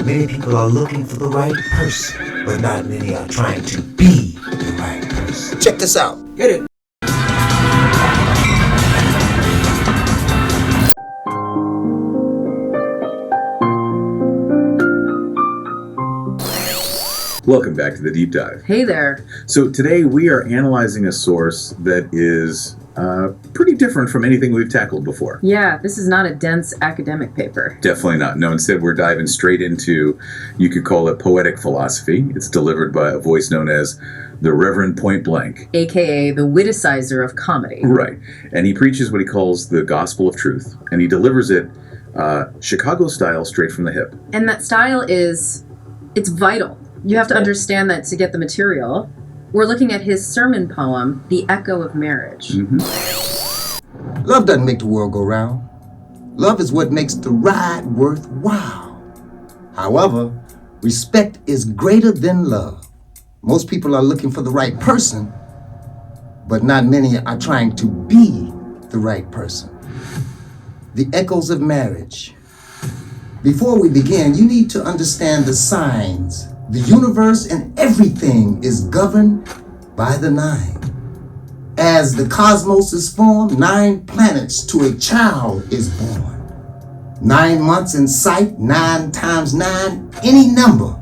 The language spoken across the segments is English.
Many people are looking for the right person, but not many are trying to be the right person. Check this out. Get it? Welcome back to the Deep Dive. Hey there. So today we are analyzing a source that is pretty different from anything we've tackled before. Yeah, this is not a dense academic paper. Definitely not. No, instead we're diving straight into, you could call it poetic philosophy. It's delivered by a voice known as the Reverend Point Blank. AKA the witicizer of comedy. Right. And he preaches what he calls the gospel of truth. And he delivers it Chicago style, straight from the hip. And that style it's vital. You have to understand that to get the material. We're looking at his sermon poem, The Echo of Marriage. Mm-hmm. Love doesn't make the world go round. Love is what makes the ride worthwhile. However, respect is greater than love. Most people are looking for the right person, but not many are trying to be the right person. The echoes of marriage. Before we begin, you need to understand the signs. The universe and everything is governed by the 9. As the cosmos is formed, 9 planets to a child is born. 9 months in sight, 9 times 9, any number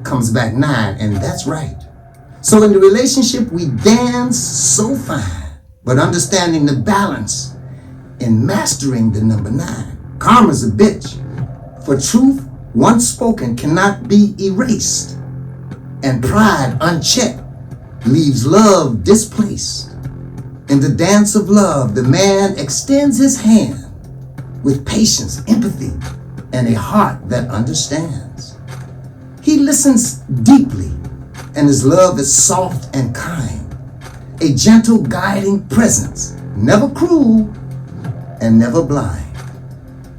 comes back 9, and that's right. So in the relationship, we dance so fine, but understanding the balance and mastering the number 9. Karma's a bitch. For truth, once spoken, cannot be erased, and pride unchecked leaves love displaced. In the dance of love, the man extends his hand with patience, empathy, and a heart that understands. He listens deeply, and his love is soft and kind, a gentle guiding presence, never cruel and never blind.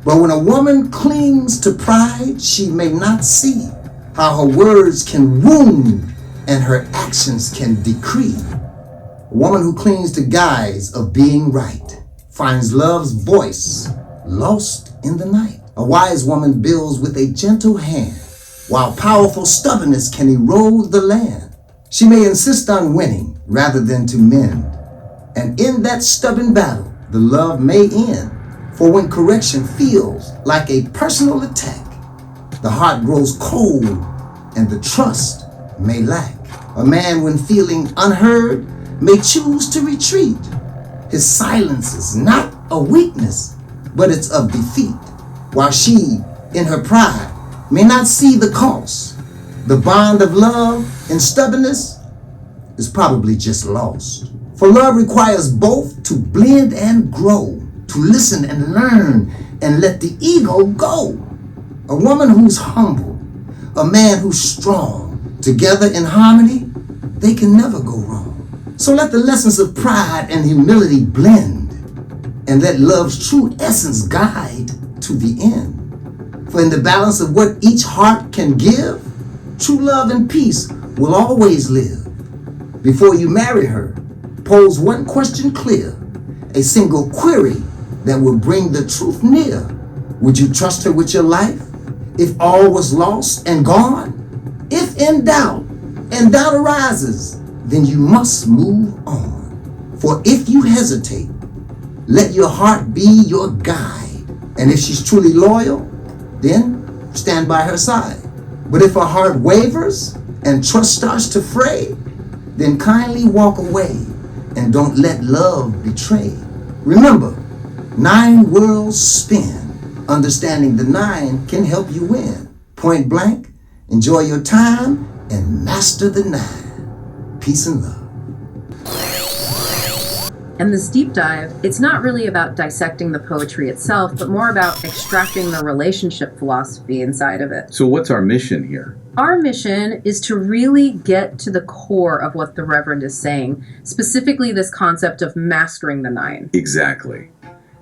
But when a woman clings to pride, she may not see how her words can wound and her actions can decree. A woman who clings to guise of being right finds love's voice lost in the night. A wise woman builds with a gentle hand, while powerful stubbornness can erode the land. She may insist on winning rather than to mend, and in that stubborn battle, the love may end. For when correction feels like a personal attack, the heart grows cold and the trust may lack. A man, when feeling unheard, may choose to retreat. His silence is not a weakness, but it's of defeat. While she, in her pride, may not see the cost, the bond of love and stubbornness is probably just lost. For love requires both to blend and grow, to listen and learn and let the ego go. A woman who's humble, a man who's strong, together in harmony, they can never go wrong. So let the lessons of pride and humility blend, and let love's true essence guide to the end. For in the balance of what each heart can give, true love and peace will always live. Before you marry her, pose one question clear, a single query that will bring the truth near. Would you trust her with your life if all was lost and gone? If in doubt, and doubt arises, then you must move on. For if you hesitate, let your heart be your guide. And if she's truly loyal, then stand by her side. But if her heart wavers and trust starts to fray, then kindly walk away and don't let love betray. Remember, 9 worlds spin. Understanding the 9 can help you win. Point blank, enjoy your time and master the 9. Peace and love. And this deep dive, it's not really about dissecting the poetry itself, but more about extracting the relationship philosophy inside of it. So what's our mission here? Our mission is to really get to the core of what the Reverend is saying, specifically this concept of mastering the 9. Exactly.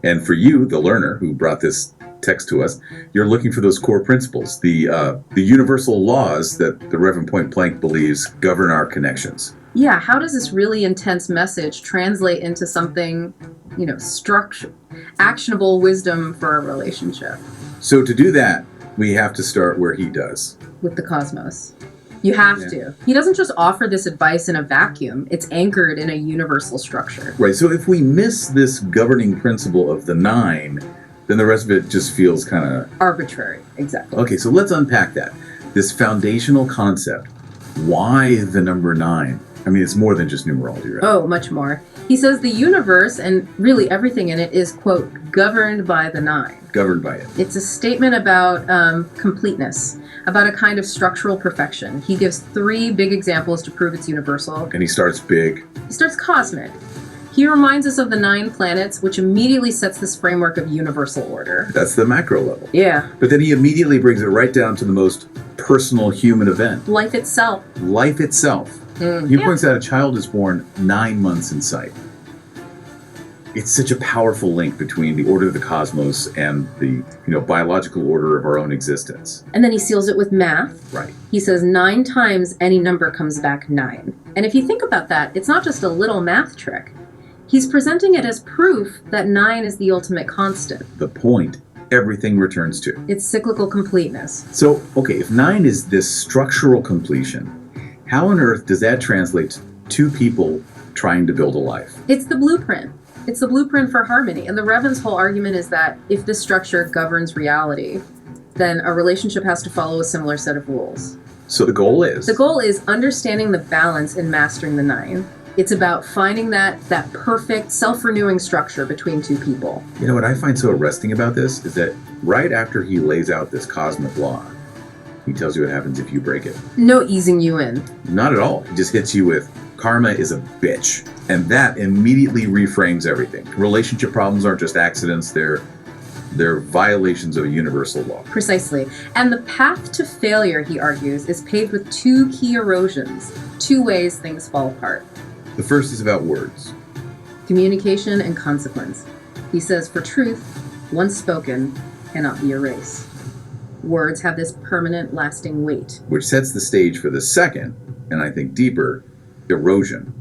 And for you, the learner who brought this text to us, you're looking for those core principles, the universal laws that the Reverend Point Blank believes govern our connections. Yeah, how does this really intense message translate into something, actionable wisdom for a relationship? So to do that, We have to start where he does. with the cosmos. You have to. He doesn't just offer this advice in a vacuum. It's anchored in a universal structure. Right. So if we miss this governing principle of the 9, then the rest of it just feels kind of Arbitrary. Exactly. Okay, so let's unpack that. This foundational concept. Why the number 9? I mean, it's more than just numerology, right? Oh, much more. He says the universe, and really everything in it, is, quote, governed by the 9. Governed by it. It's a statement about completeness, about a kind of structural perfection. He gives 3 big examples to prove it's universal. And he starts big. He starts cosmic. He reminds us of the 9 planets, which immediately sets this framework of universal order. That's the macro level. Yeah. But then he immediately brings it right down to the most personal human event. Life itself. Life itself. He points out a child is born 9 months in sight. It's such a powerful link between the order of the cosmos and the biological order of our own existence. And then he seals it with math. Right. He says 9 times any number comes back 9. And if you think about that, it's not just a little math trick. He's presenting it as proof that 9 is the ultimate constant. The point everything returns to. It's cyclical completeness. So, okay, if 9 is this structural completion, how on earth does that translate to 2 people trying to build a life? It's the blueprint. It's the blueprint for harmony. And the Reverend's whole argument is that if this structure governs reality, then a relationship has to follow a similar set of rules. So the goal is? The goal is understanding the balance and mastering the 9. It's about finding that perfect, self-renewing structure between 2 people. You know what I find so arresting about this is that right after he lays out this cosmic law, he tells you what happens if you break it. No easing you in. Not at all. He just hits you with, karma is a bitch. And that immediately reframes everything. Relationship problems aren't just accidents, they're violations of a universal law. Precisely. And the path to failure, he argues, is paved with 2 key erosions, 2 ways things fall apart. The first is about words. Communication and consequence. He says, for truth, once spoken, cannot be erased. Words have this permanent, lasting weight. Which sets the stage for the second, and I think deeper, erosion,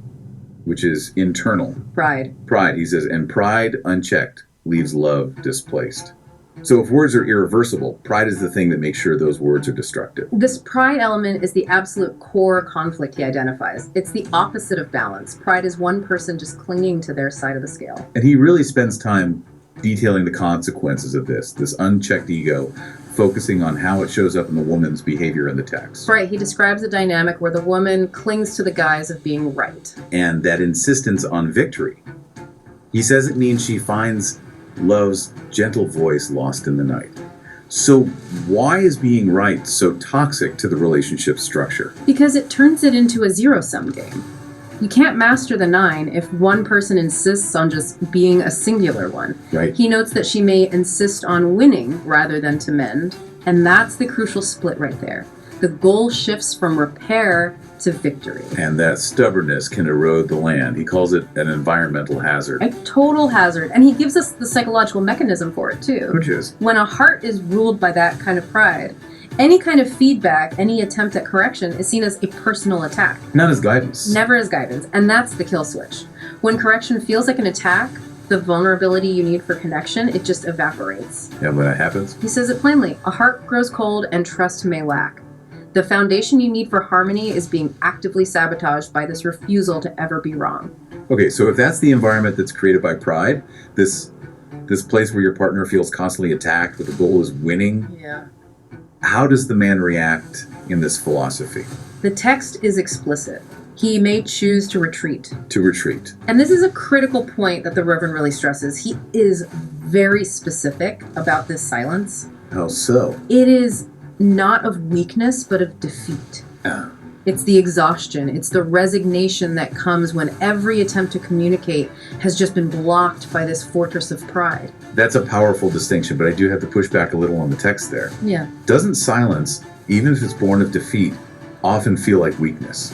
which is internal. Pride. Pride, he says, and pride unchecked leaves love displaced. So if words are irreversible, pride is the thing that makes sure those words are destructive. This pride element is the absolute core conflict he identifies. It's the opposite of balance. Pride is one person just clinging to their side of the scale. And he really spends time detailing the consequences of this unchecked ego, focusing on how it shows up in the woman's behavior in the text. Right, he describes a dynamic where the woman clings to the guise of being right. And that insistence on victory. He says it means she finds love's gentle voice lost in the night. So why is being right so toxic to the relationship structure? Because it turns it into a zero-sum game. You can't master the 9 if one person insists on just being a singular one. Right. He notes that she may insist on winning rather than to mend, and that's the crucial split right there. The goal shifts from repair to victory. And that stubbornness can erode the land. He calls it an environmental hazard. A total hazard, and he gives us the psychological mechanism for it too. Which is? When a heart is ruled by that kind of pride, any kind of feedback, any attempt at correction is seen as a personal attack. Not as guidance. Never as guidance, and that's the kill switch. When correction feels like an attack, the vulnerability you need for connection, it just evaporates. And when that happens? He says it plainly, a heart grows cold and trust may lack. The foundation you need for harmony is being actively sabotaged by this refusal to ever be wrong. Okay, so if that's the environment that's created by pride, this place where your partner feels constantly attacked, but the goal is winning, Yeah. how does the man react in this philosophy? The text is explicit. He may choose to retreat. To retreat. And this is a critical point that the Reverend really stresses. He is very specific about this silence. How so? It is not of weakness, but of defeat. It's the exhaustion. It's the resignation that comes when every attempt to communicate has just been blocked by this fortress of pride. That's a powerful distinction, but I do have to push back a little on the text there. Yeah. Doesn't silence, even if it's born of defeat, often feel like weakness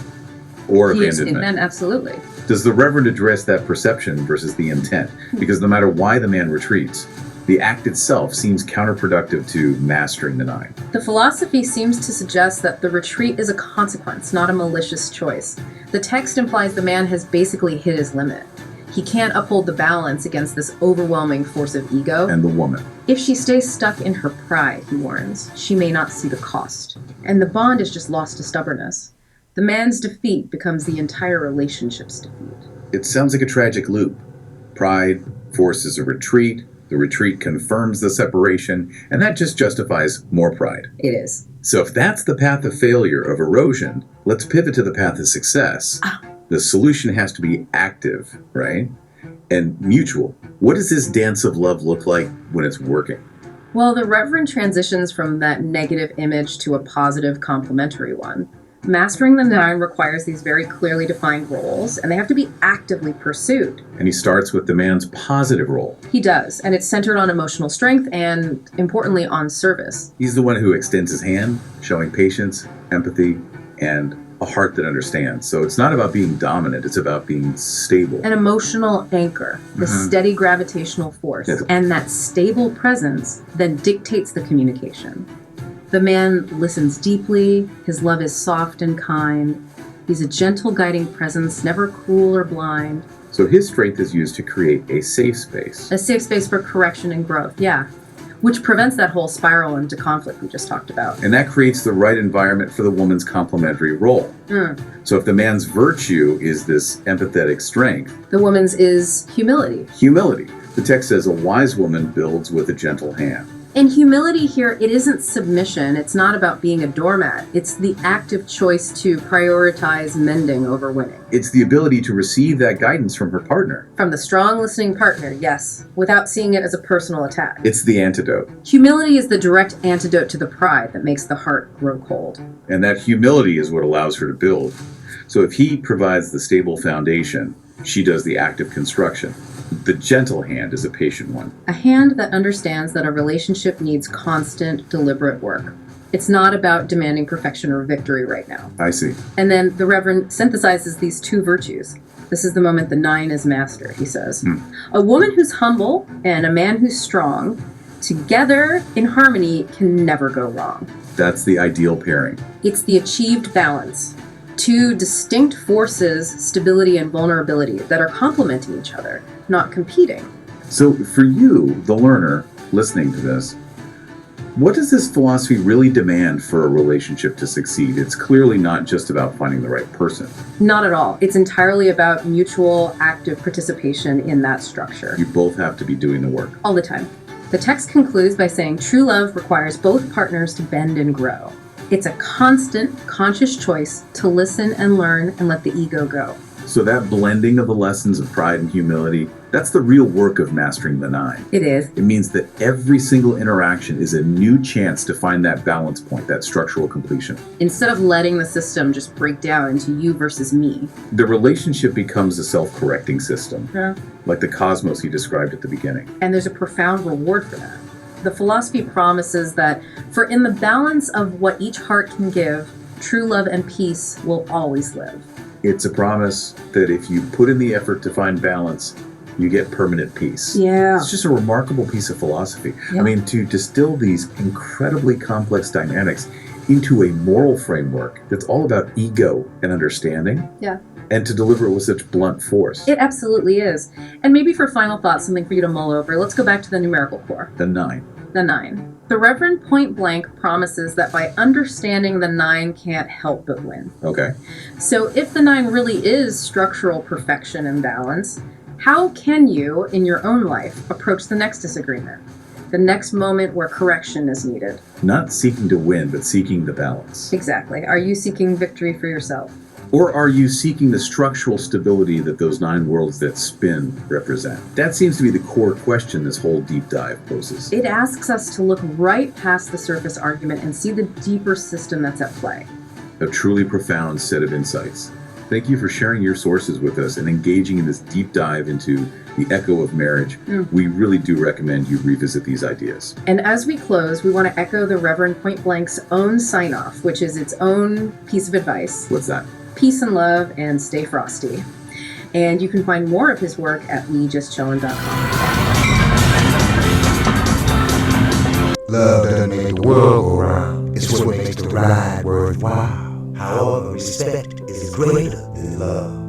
or abandonment? Absolutely. Does the Reverend address that perception versus the intent? Because no matter why the man retreats, the act itself seems counterproductive to mastering the 9. The philosophy seems to suggest that the retreat is a consequence, not a malicious choice. The text implies the man has basically hit his limit. He can't uphold the balance against this overwhelming force of ego. And the woman. If she stays stuck in her pride, he warns, she may not see the cost. And the bond is just lost to stubbornness. The man's defeat becomes the entire relationship's defeat. It sounds like a tragic loop. Pride forces a retreat. The retreat confirms the separation, and that just justifies more pride. It is. So if that's the path of failure, of erosion, let's pivot to the path of success. The solution has to be active, right? And mutual. What does this dance of love look like when it's working? Well, the Reverend transitions from that negative image to a positive, complementary one. Mastering the 9 requires these very clearly defined roles, and they have to be actively pursued. And he starts with the man's positive role. He does, and it's centered on emotional strength and, importantly, on service. He's the one who extends his hand, showing patience, empathy, and a heart that understands. So it's not about being dominant, it's about being stable. An emotional anchor, the steady gravitational force, Yes. and that stable presence then dictates the communication. The man listens deeply, his love is soft and kind, he's a gentle guiding presence, never cruel or blind. So his strength is used to create a safe space. A safe space for correction and growth, yeah. Which prevents that whole spiral into conflict we just talked about. And that creates the right environment for the woman's complementary role. So if the man's virtue is this empathetic strength, The woman's is humility. humility. The text says a wise woman builds with a gentle hand. And humility here, it isn't submission. It's not about being a doormat. It's the active choice to prioritize mending over winning. It's the ability to receive that guidance from her partner. From the strong listening partner, yes, without seeing it as a personal attack. It's the antidote. Humility is the direct antidote to the pride that makes the heart grow cold. And that humility is what allows her to build. So if he provides the stable foundation, she does the active construction. The gentle hand is a patient one. A hand that understands that a relationship needs constant, deliberate work. It's not about demanding perfection or victory right now. I see. And then the Reverend synthesizes these 2 virtues. This is the moment the 9 is mastered, he says. A woman who's humble and a man who's strong, together in harmony, can never go wrong. That's the ideal pairing. It's the achieved balance. 2 distinct forces, stability and vulnerability, that are complementing each other, not competing. So for you, the learner, listening to this, what does this philosophy really demand for a relationship to succeed? It's clearly not just about finding the right person. Not at all. It's entirely about mutual, active participation in that structure. You both have to be doing the work. All the time. The text concludes by saying true love requires both partners to bend and grow. It's a constant, conscious choice to listen and learn and let the ego go. So that blending of the lessons of pride and humility, that's the real work of mastering the 9. It is. It means that every single interaction is a new chance to find that balance point, that structural completion. Instead of letting the system just break down into you versus me. The relationship becomes a self-correcting system, Yeah. like the cosmos he described at the beginning. And there's a profound reward for that. The philosophy promises that for in the balance of what each heart can give, true love and peace will always live. It's a promise that if you put in the effort to find balance, you get permanent peace. Yeah. It's just a remarkable piece of philosophy. Yeah. I mean, to distill these incredibly complex dynamics into a moral framework that's all about ego and understanding. Yeah. And to deliver it with such blunt force. It absolutely is. And maybe for final thoughts, something for you to mull over, let's go back to the numerical core. The 9. The 9. The Reverend point blank promises that by understanding the 9 can't help but win. Okay. So if the 9 really is structural perfection and balance, how can you, in your own life, approach the next disagreement? The next moment where correction is needed? Not seeking to win, but seeking the balance. Exactly. Are you seeking victory for yourself? Or are you seeking the structural stability that those 9 worlds that spin represent? That seems to be the core question this whole deep dive poses. It asks us to look right past the surface argument and see the deeper system that's at play. A truly profound set of insights. Thank you for sharing your sources with us and engaging in this deep dive into the echo of marriage. We really do recommend you revisit these ideas. And as we close, we want to echo the Reverend Point Blank's own sign-off, which is its own piece of advice. What's that? Peace and love, and stay frosty. And you can find more of his work at JusChillin.com. Love doesn't make the world go round. It's what makes the ride worthwhile. However, respect is greater than love.